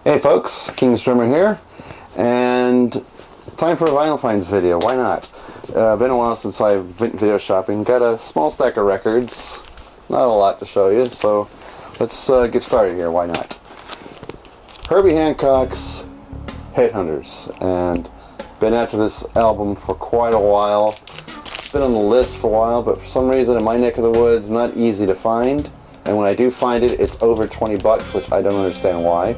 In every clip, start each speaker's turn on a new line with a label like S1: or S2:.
S1: Hey folks, King's Drummer here, and time for a Vinyl Finds video. Why not? Been a while since I've went video shopping. Got a small stack of records, not a lot to show you, so let's get started here. Why not? Herbie Hancock's Headhunters, and been after this album for quite a while. It's been on the list for a while, but for some reason in my neck of the woods, not easy to find. And when I do find it, it's over 20 bucks, which I don't understand why.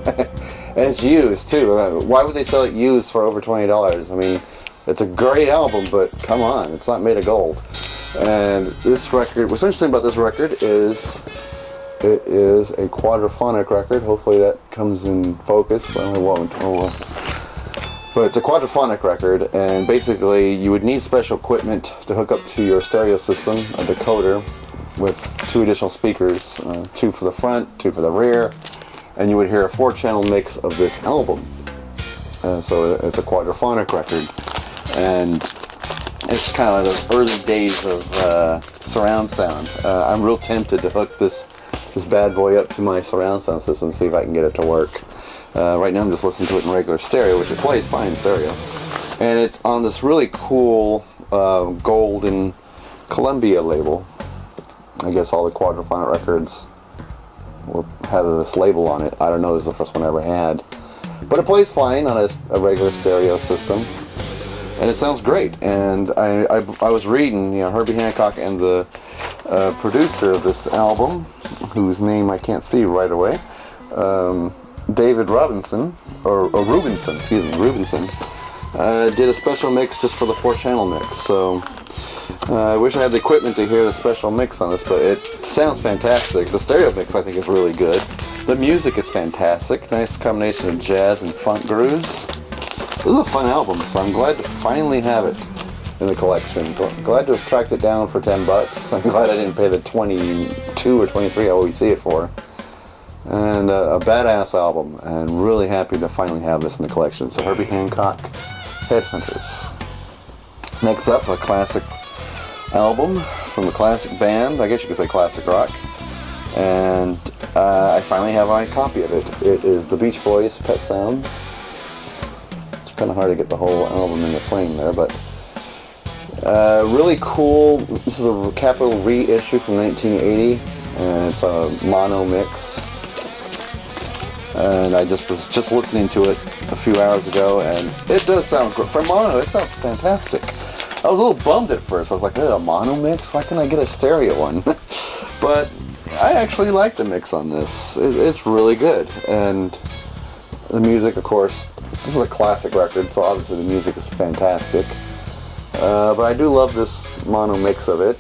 S1: And it's used too. Why would they sell it used for over $20? I mean, it's a great album, but come on, it's not made of gold. And this record, what's interesting about this record is it is a quadraphonic record. Hopefully that comes in focus, but it won't. Oh well. But it's a quadraphonic record, and basically you would need special equipment to hook up to your stereo system, a decoder, with 2 additional speakers, 2 for the front, 2 for the rear, and you would hear a 4-channel mix of this album. So it's a quadraphonic record, and it's kind of like those early days of surround sound. I'm real tempted to hook this bad boy up to my surround sound system, see if I can get it to work. Right now I'm just listening to it in regular stereo, which it plays fine in stereo. And it's on this really cool golden Columbia label. I guess all the quadraphonic records will have this label on it. I don't know, this is the first one I ever had. But it plays fine on a regular stereo system. And it sounds great. And I was reading, you know, Herbie Hancock and the producer of this album, whose name I can't see right away, David Robinson, or Rubinson, excuse me, Rubinson, did a special mix just for the 4-channel mix. So I wish I had the equipment to hear the special mix on this, but it sounds fantastic. The stereo mix I think is really good. The music is fantastic. Nice combination of jazz and funk grooves. This is a fun album, so I'm glad to finally have it in the collection. Glad to have tracked it down for 10 bucks. I'm glad I didn't pay the 22 or 23 I always see it for. And a badass album, and really happy to finally have this in the collection. So Herbie Hancock, Headhunters. Next up, a classic album from a classic band, I guess you could say classic rock, and I finally have my copy of it. It is the Beach Boys' Pet Sounds. It's kind of hard to get the whole album into frame there, but really cool. This is a Capitol reissue from 1980, and it's a mono mix. And I was just listening to it a few hours ago, and it does sound great. For mono, it sounds fantastic. I was a little bummed at first. I was like, a mono mix? Why can't I get a stereo one? But I actually like the mix on this. It's really good. And the music, of course, this is a classic record, so obviously the music is fantastic. But I do love this mono mix of it.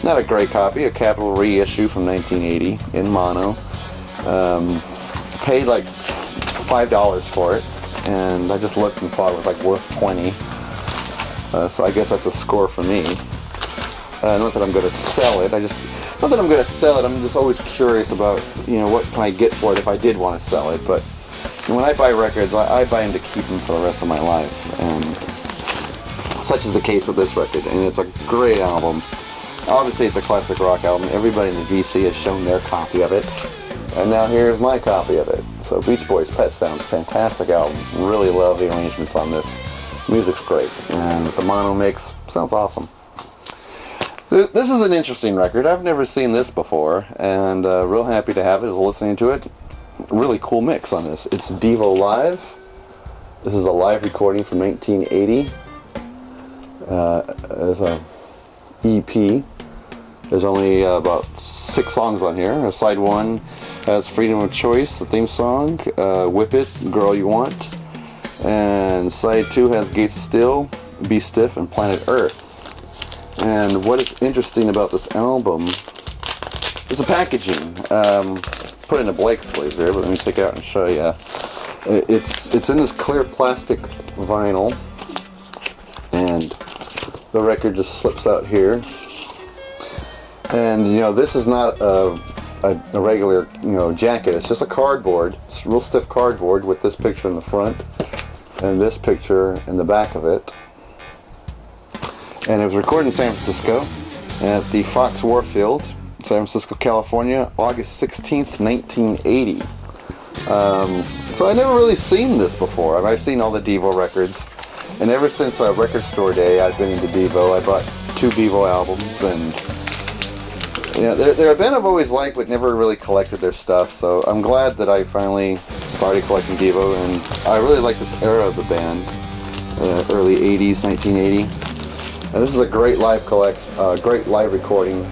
S1: Not a great copy, a Capitol reissue from 1980 in mono. Paid like $5 for it, and I just looked and thought it was like worth 20. So I guess that's a score for me. Not that I'm going to sell it. Not that I'm going to sell it. I'm just always curious about, you know, what can I get for it if I did want to sell it. But when I buy records, I buy them to keep them for the rest of my life, and such is the case with this record. And it's a great album. Obviously, it's a classic rock album. Everybody in the VC has shown their copy of it. And now here's my copy of it. So Beach Boys' Pet Sounds, fantastic album. Really love the arrangements on this. Music's great, and the mono mix sounds awesome. This is an interesting record. I've never seen this before, and real happy to have it. I was listening to it. Really cool mix on this. It's Devo Live. This is a live recording from 1980. It's a EP. There's only about 6 songs on here. Side 1 has Freedom of Choice, the theme song, Whip It, Girl You Want. And side 2 has Gates of Steel, Be Stiff, and Planet Earth. And what is interesting about this album is the packaging. Put in a Blake sleeve there, but let me take it out and show you. It's in this clear plastic vinyl, and the record just slips out here. And you know, this is not a regular, you know, jacket. It's just a cardboard. It's real stiff cardboard with this picture in the front and this picture in the back of it. And it was recorded in San Francisco at the Fox Warfield, San Francisco, California, August 16th, 1980. So I never really seen this before. I've seen all the Devo records, and ever since Record Store Day, I've been into Devo. I bought 2 Devo albums, and you know, they're a band I've always liked, but never really collected their stuff. So I'm glad that I finally started collecting Devo, and I really like this era of the band, early '80s, 1980. And this is a great live great live recording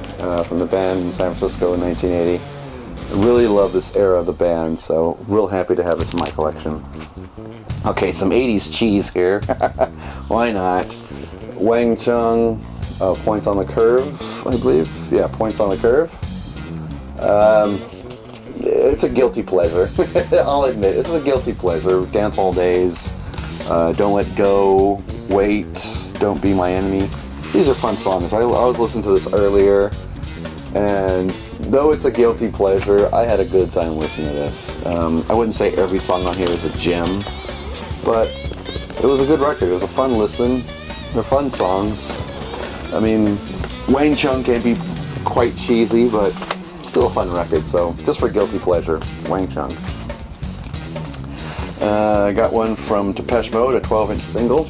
S1: from the band in San Francisco in 1980. I really love this era of the band, so real happy to have this in my collection. Okay, some 80s cheese here. Why not? Wang Chung, Points on the Curve, I believe. Yeah, Points on the Curve. It's a guilty pleasure. I'll admit, it's a guilty pleasure. Dance All Days, Don't Let Go, Wait, Don't Be My Enemy. These are fun songs. I was listening to this earlier, and though it's a guilty pleasure, I had a good time listening to this. I wouldn't say every song on here is a gem, but it was a good record. It was a fun listen. They're fun songs. I mean, Wang Chung can't be quite cheesy, but still a fun record. So just for guilty pleasure, Wang Chung. I got one from Depeche Mode, a 12-inch single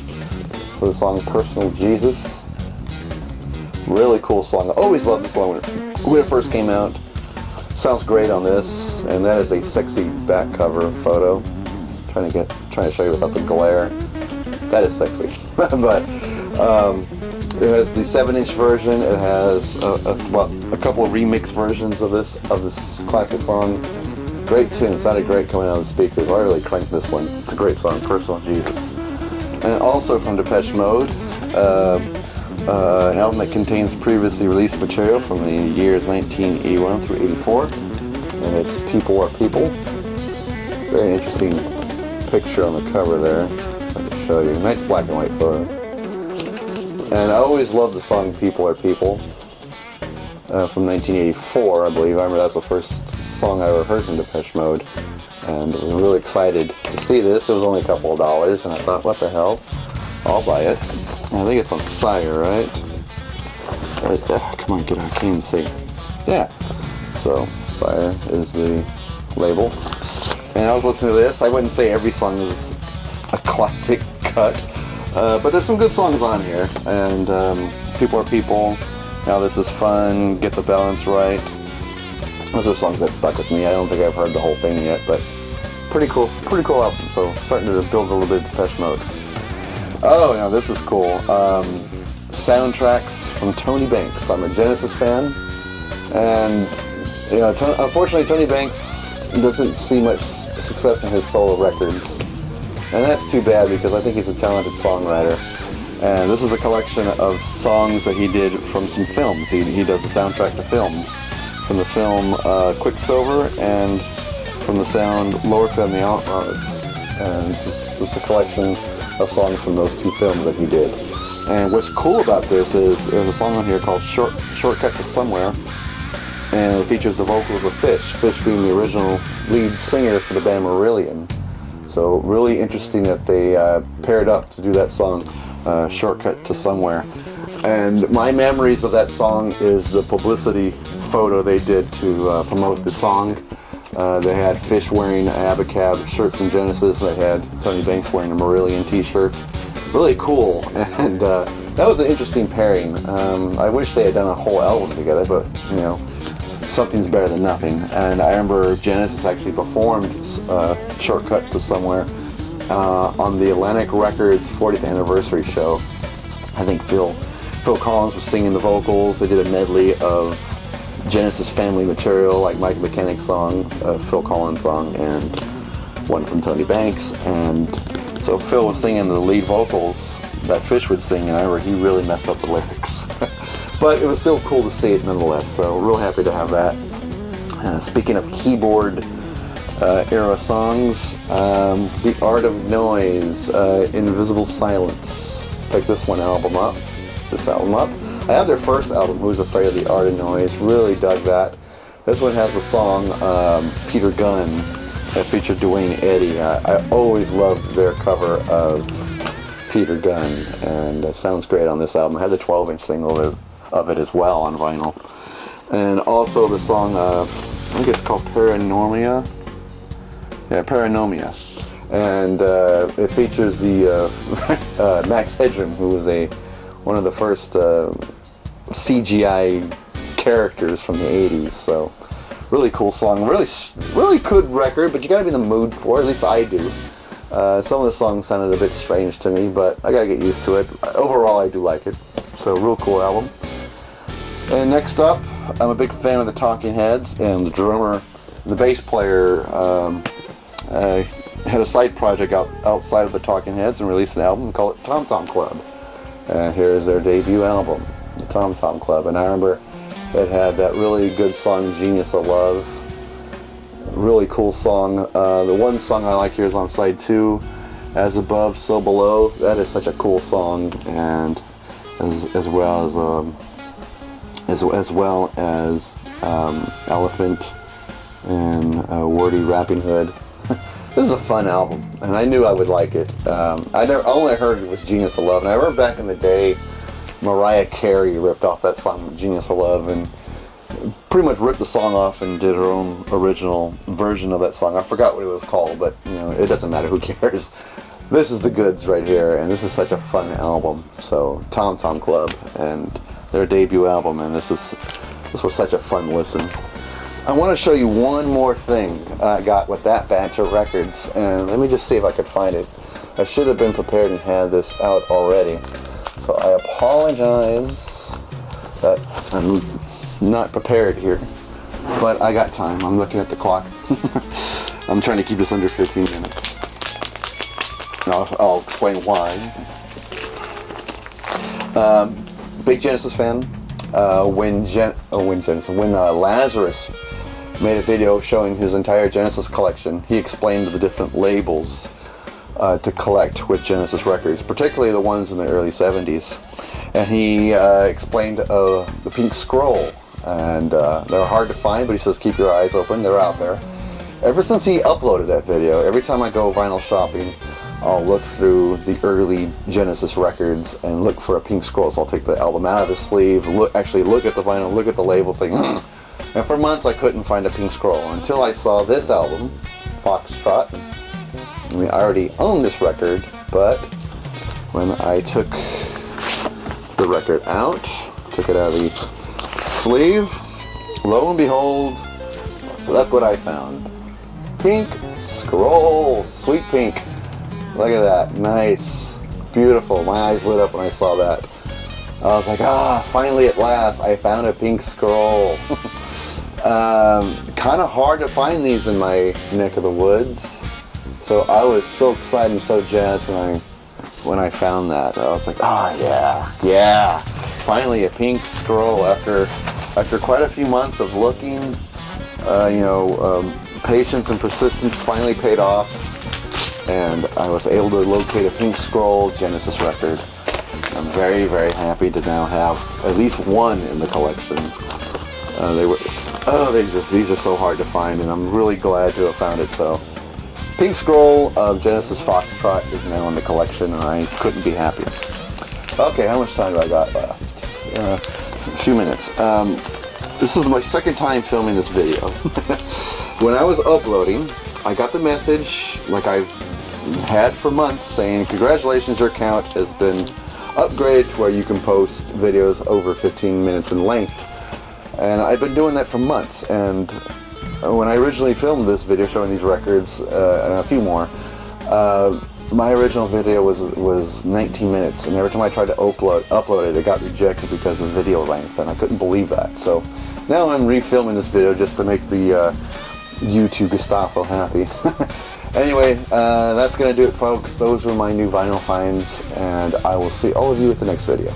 S1: for the song Personal Jesus. Really cool song. I always loved this song when it first came out. Sounds great on this, and that is a sexy back cover photo. Trying to show you without the glare. That is sexy. But it has the 7-inch version. It has a couple of remix versions of this classic song. Great tune. Sounded great coming out of the speakers. I really cranked this one. It's a great song, Personal Jesus. And also from Depeche Mode, an album that contains previously released material from the years 1981 through 84, and it's People Are People. Very interesting picture on the cover there. I can show you. Nice black and white photo. And I always loved the song People Are People from 1984, I believe. I remember that's the first song I ever heard from Depeche Mode, and I was really excited to see this. It was only a couple of dollars, and I thought, what the hell? I'll buy it. I think it's on Sire, right? Come on, get out. I can't even see. Yeah. So, Sire is the label. And I was listening to this. I wouldn't say every song is a classic cut, but there's some good songs on here. And People Are People, Now This Is Fun, Get the Balance Right. Those are songs that stuck with me. I don't think I've heard the whole thing yet, but pretty cool album. So, starting to build a little bit of Depeche Mode. Oh, now this is cool. Soundtracks from Tony Banks. I'm a Genesis fan, and you know, unfortunately, Tony Banks doesn't see much success in his solo records, and that's too bad because I think he's a talented songwriter. And this is a collection of songs that he did from some films. He does the soundtrack to films, from the film Quicksilver and from the sound Lorca and the Outlaws. And this is a collection of songs from those 2 films that he did. And what's cool about this is there's a song on here called Shortcut to Somewhere, and it features the vocals of Fish being the original lead singer for the band Marillion. So really interesting that they paired up to do that song, Shortcut to Somewhere. And my memories of that song is the publicity photo they did to promote the song. They had Fish wearing an Abacab shirt from Genesis. They had Tony Banks wearing a Marillion t-shirt. Really cool, and that was an interesting pairing. I wish they had done a whole album together, but you know, something's better than nothing. And I remember Genesis actually performed Shortcut to Somewhere on the Atlantic Records 40th anniversary show. I think Phil Collins was singing the vocals. They did a medley of Genesis family material, like Mike McKennick's song, Phil Collins' song, and one from Tony Banks. And so Phil was singing the lead vocals that Fish would sing, and I remember he really messed up the lyrics. But it was still cool to see it nonetheless, so real happy to have that. Speaking of keyboard era songs, The Art of Noise, Invisible Silence. Picked this album up. I have their first album, Who's Afraid of the Art of Noise. Really dug that. This one has the song Peter Gunn that featured Duane Eddy. I always loved their cover of Peter Gunn, and it sounds great on this album. I had the 12-inch single of it as well on vinyl. And also the song, I think it's called Paranormia. Yeah, Paranomia. And it features the Max Headroom, who was one of the first CGI characters from the 80s. So really cool song, really good record, but you gotta be in the mood for it. At least I do. Some of the songs sounded a bit strange to me, but I gotta get used to it. Overall, I do like it. So real cool album. And next up, I'm a big fan of the Talking Heads, and the bass player had a side project outside of the Talking Heads and released an album called it Tom Tom Club. And here's their debut album, the Tom Tom Club. And I remember it had that really good song, Genius of Love. Really cool song. The one song I like here is on side 2, As Above, So Below. That is such a cool song, and as well as Elephant and Wordy Rapping Hood. This is a fun album, and I knew I would like it. I only heard it was Genius of Love, and I remember back in the day, Mariah Carey ripped off that song, Genius of Love, and pretty much ripped the song off and did her own original version of that song. I forgot what it was called, but you know, it doesn't matter, who cares. This is the goods right here, and this is such a fun album. So Tom Tom Club and their debut album, and this was such a fun listen. I want to show you one more thing I got with that batch of records, and let me just see if I could find it. I should have been prepared and had this out already, so I apologize that I'm not prepared here, but I got time. I'm looking at the clock. I'm trying to keep this under 15 minutes. I'll explain why. Big Genesis fan. When Lazarus made a video showing his entire Genesis collection, he explained the different labels to collect with Genesis records, particularly the ones in the early 70s. And he explained the Pink Scroll, and they're hard to find, but he says keep your eyes open, they're out there. Ever since he uploaded that video, every time I go vinyl shopping, I'll look through the early Genesis records and look for a Pink Scroll. So I'll take the album out of the sleeve, actually look at the vinyl, look at the label, think, And for months I couldn't find a Pink Scroll until I saw this album, Foxtrot. I mean, I already owned this record, but when I took the record out, took it out of the sleeve, lo and behold, look what I found. Pink Scroll, sweet pink. Look at that, nice, beautiful. My eyes lit up when I saw that. I was like, finally at last, I found a Pink Scroll. Kind of hard to find these in my neck of the woods. So I was so excited and so jazzed when I found that. I was like, yeah, finally a Pink Scroll after quite a few months of looking. Patience and persistence finally paid off, and I was able to locate a Pink Scroll Genesis record. I'm very, very happy to now have at least one in the collection. These are so hard to find, and I'm really glad to have found it. So, Pink Scroll of Genesis Foxtrot is now in the collection, and I couldn't be happier. Okay, how much time do I got left? A few minutes. This is my second time filming this video. When I was uploading, I got the message, like I've had for months, saying, congratulations, your account has been upgraded to where you can post videos over 15 minutes in length. And I've been doing that for months, and when I originally filmed this video showing these records, and a few more, my original video was 19 minutes, and every time I tried to upload it, it got rejected because of video length, and I couldn't believe that. So now I'm refilming this video just to make the YouTube Gestapo happy. Anyway, that's going to do it, folks. Those were my new vinyl finds, and I will see all of you at the next video.